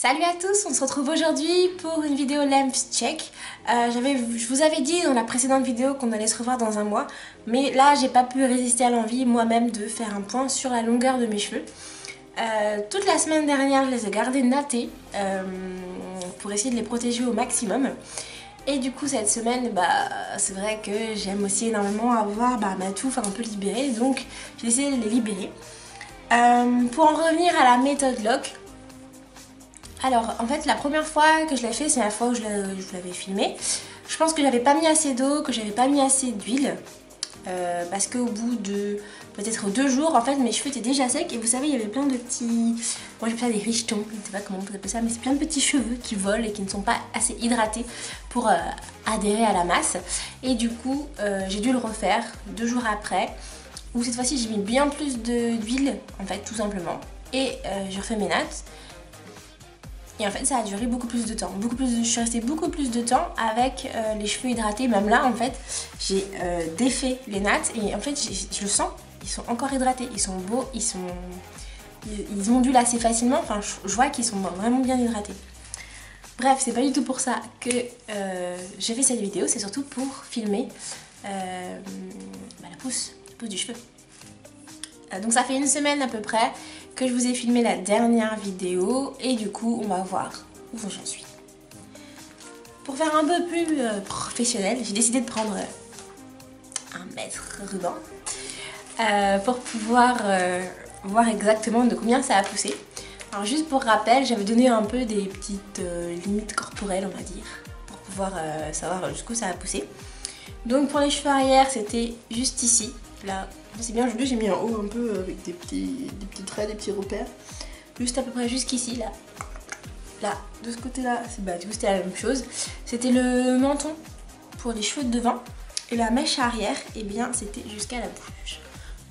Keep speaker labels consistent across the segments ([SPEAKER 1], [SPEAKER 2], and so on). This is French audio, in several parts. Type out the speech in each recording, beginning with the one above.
[SPEAKER 1] Salut à tous, on se retrouve aujourd'hui pour une vidéo Lamp Check. Je vous avais dit dans la précédente vidéo qu'on allait se revoir dans un mois, mais là j'ai pas pu résister à l'envie moi-même de faire un point sur la longueur de mes cheveux. Toute la semaine dernière je les ai gardés nattés pour essayer de les protéger au maximum. Et du coup cette semaine, c'est vrai que j'aime aussi énormément avoir ma touffe un peu libérée, donc j'ai essayé de les libérer. Pour en revenir à la méthode LOC, alors en fait la première fois que je l'ai fait, c'est la fois où je l'avais filmé. Je pense que j'avais pas mis assez d'eau, que j'avais pas mis assez d'huile. Parce qu'au bout de peut-être 2 jours, en fait mes cheveux étaient déjà secs. Et vous savez, il y avait plein de petits... Moi j'appelle ça des richetons, je ne sais pas comment vous appelez ça, mais c'est plein de petits cheveux qui volent et qui ne sont pas assez hydratés pour adhérer à la masse. Et du coup j'ai dû le refaire 2 jours après, où cette fois-ci j'ai mis bien plus d'huile en fait, tout simplement. Et j'ai refait mes nattes. Et en fait ça a duré beaucoup plus de temps, je suis restée beaucoup plus de temps avec les cheveux hydratés. Même là en fait j'ai défait les nattes et en fait je le sens, ils sont encore hydratés, ils sont beaux, ils ondulent assez facilement, enfin je vois qu'ils sont vraiment bien hydratés. Bref, c'est pas du tout pour ça que j'ai fait cette vidéo, c'est surtout pour filmer la pousse du cheveu. Donc ça fait 1 semaine à peu près que je vous ai filmé la dernière vidéo et du coup on va voir où j'en suis. Pour faire un peu plus professionnel, j'ai décidé de prendre un mètre ruban pour pouvoir voir exactement de combien ça a poussé. Alors juste pour rappel, j'avais donné un peu des petites limites corporelles, on va dire, pour pouvoir savoir jusqu'où ça a poussé. Donc pour les cheveux arrière, c'était juste ici, là. C'est bien, aujourd'hui j'ai mis en haut un peu avec des petits traits, des petits repères. Juste à peu près jusqu'ici, là. Là, de ce côté-là, du coup c'était la même chose. C'était le menton pour les cheveux de devant. Et la mèche arrière, et bien c'était jusqu'à la bouche.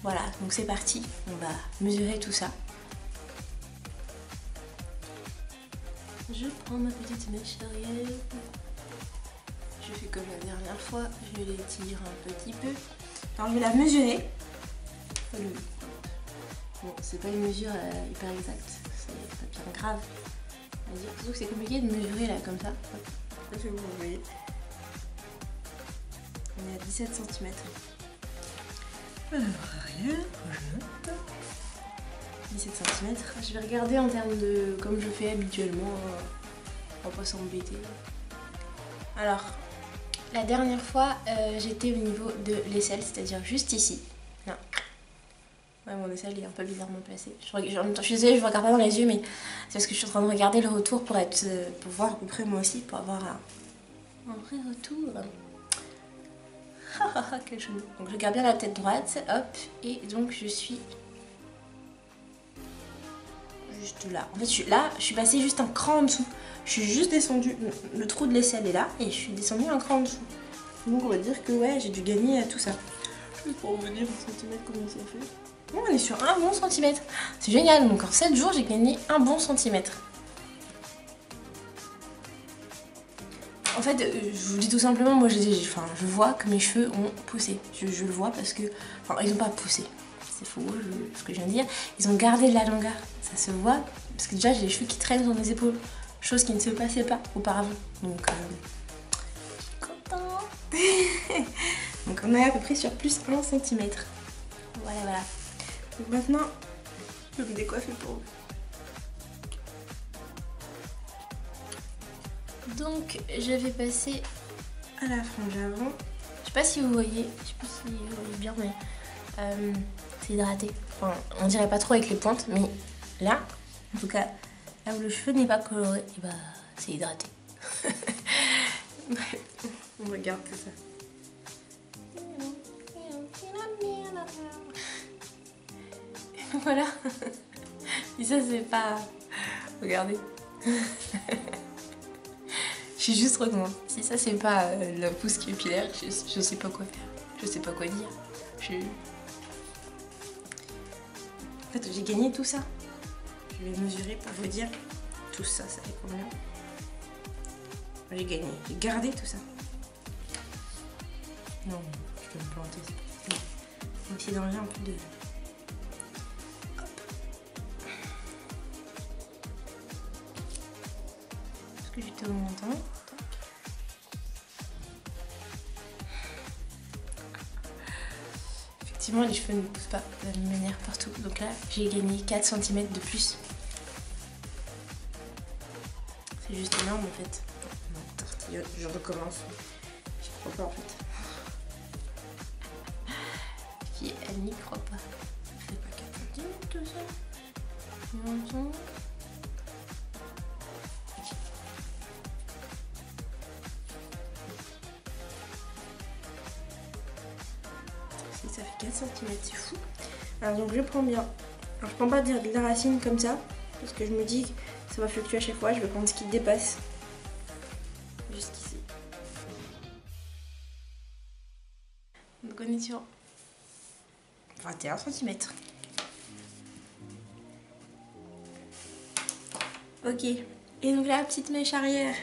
[SPEAKER 1] Voilà, donc c'est parti, on va mesurer tout ça. Je prends ma petite mèche arrière. Je fais comme la dernière fois, je l'étire un petit peu. Alors je vais la mesurer. Bon, c'est pas une mesure hyper exacte, c'est pas bien grave à dire. Surtout que c'est compliqué de mesurer là comme ça. Je vais vous envoyer. On est à 17 cm. Alors, arrière, je note. 17 cm. Je vais regarder en termes de comme je fais habituellement. On va pas s'embêter. Alors, la dernière fois, j'étais au niveau de l'aisselle, c'est-à-dire juste ici. Non. Ouais, mon aisselle est un peu bizarrement placée. En même temps, je suis désolée, je ne regarde pas dans les yeux, mais c'est parce que je suis en train de regarder le retour pour voir à peu près moi aussi, pour avoir un vrai retour. Quel chou. Donc je garde bien la tête droite, hop, et donc je suis juste là. En fait, je suis passée juste un cran en dessous. Je suis juste descendue, le trou de l'aisselle est là, et je suis descendue un cran en dessous. Donc on va dire que ouais, j'ai dû gagner tout ça. Juste pour vous dire en centimètres combien ça fait. Bon, on est sur un bon centimètre. C'est génial, donc en 7 jours, j'ai gagné un bon centimètre. En fait, je vous dis tout simplement, moi je vois que mes cheveux ont poussé. Je le vois parce que... Enfin, ils n'ont pas poussé. C'est faux, ce que je viens de dire. Ils ont gardé de la longueur. Ça se voit. Parce que déjà, j'ai les cheveux qui traînent sur mes épaules. Chose qui ne se passait pas auparavant. Donc, content. Donc on est à peu près sur plus 1 cm. Voilà. Donc maintenant, je vais me décoiffer pour vous. Donc je vais passer à la frange avant. Je sais pas si vous voyez, bien, mais c'est hydraté. Enfin, on dirait pas trop avec les pointes, mais là, en tout cas, là où le cheveu n'est pas coloré, et c'est hydraté. Bref, on regarde tout ça. Voilà. Et ça c'est pas... Regardez. Je suis juste trop contente. Si ça c'est pas la pousse capillaire, je sais pas quoi faire. Je sais pas quoi dire. En fait j'ai gagné tout ça. Je vais mesurer pour vous dire tout ça, ça fait combien. J'ai gagné, j'ai gardé tout ça. Non, je peux me planter, c'est pas possible. On va essayer d'enlever un peu de... plus du tout mon temps. Effectivement, les cheveux ne poussent pas de la même manière partout. Donc là, j'ai gagné 4 cm de plus. C'est juste énorme en fait. Non, tortillon, je recommence. J'y crois pas en fait. Puis elle n'y croit pas. Ça fait pas 4 cm tout ça. Non. Ça fait 4 cm, c'est fou. Alors donc je prends bien. Alors je prends pas de la racine comme ça, parce que je me dis que ça va fluctuer à chaque fois. Je vais prendre ce qui dépasse. Jusqu'ici. Donc on est sur 21 cm. Ok. Et donc la petite mèche arrière.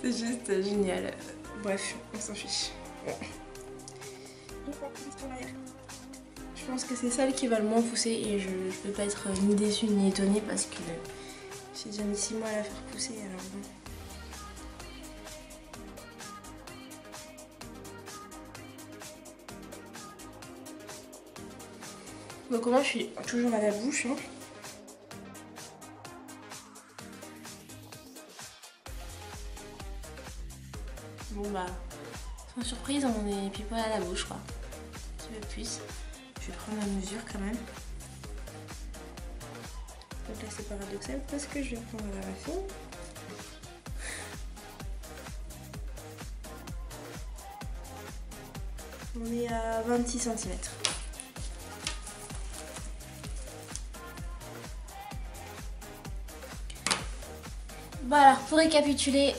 [SPEAKER 1] C'est juste génial. Bref, on s'en fiche. Je pense que c'est celle qui va le moins pousser et je peux pas être ni déçue ni étonnée parce que j'ai déjà mis 6 mois à la faire pousser, alors bon. Donc moi je suis toujours à la bouche. Hein. Bon bah, sans surprise, on est pile poil à la bouche quoi. Un petit peu plus. Je vais prendre la mesure quand même. Donc là c'est paradoxal parce que je vais prendre la racine. On est à 26 cm. Bon alors pour récapituler,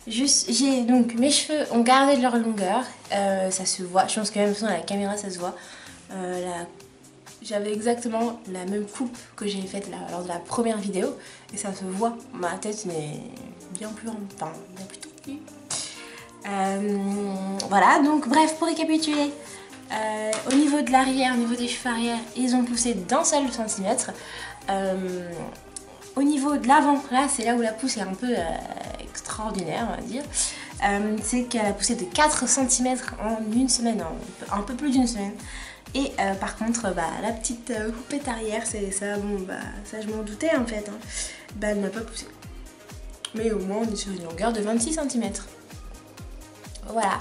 [SPEAKER 1] j'ai donc mes cheveux ont gardé de leur longueur, ça se voit, je pense que même dans la caméra ça se voit. J'avais exactement la même coupe que j'ai faite lors de la première vidéo et ça se voit, ma tête n'est bien plus tendue. Voilà, donc bref, pour récapituler, au niveau de l'arrière, au niveau des cheveux arrière, ils ont poussé d'un seul centimètre. Au niveau de l'avant, là c'est là où la pousse est un peu extraordinaire on va dire. C'est qu'elle a poussé de 4 cm en une semaine, un peu plus d'une semaine. Et par contre, la petite houppette arrière, c'est ça, bon ça je m'en doutais en fait. Hein. Elle n'a pas poussé. Mais au moins on est sur une longueur de 26 cm. Voilà.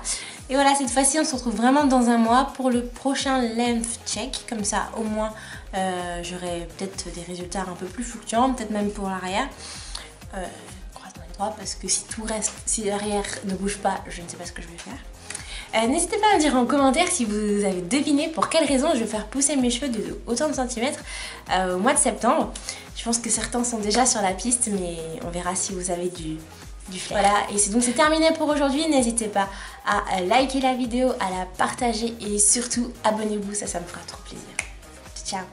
[SPEAKER 1] Et voilà, cette fois-ci on se retrouve vraiment dans un mois pour le prochain length check. Comme ça au moins j'aurai peut-être des résultats un peu plus fluctuants, peut-être même pour l'arrière. Croisement les doigts parce que si l'arrière ne bouge pas, je ne sais pas ce que je vais faire. N'hésitez pas à me dire en commentaire si vous avez deviné pour quelle raison je vais faire pousser mes cheveux de autant de centimètres au mois de septembre. Je pense que certains sont déjà sur la piste, mais on verra si vous avez du flair. Voilà, et c'est terminé pour aujourd'hui. N'hésitez pas à liker la vidéo, à la partager et surtout abonnez-vous, ça me fera trop plaisir. Ciao!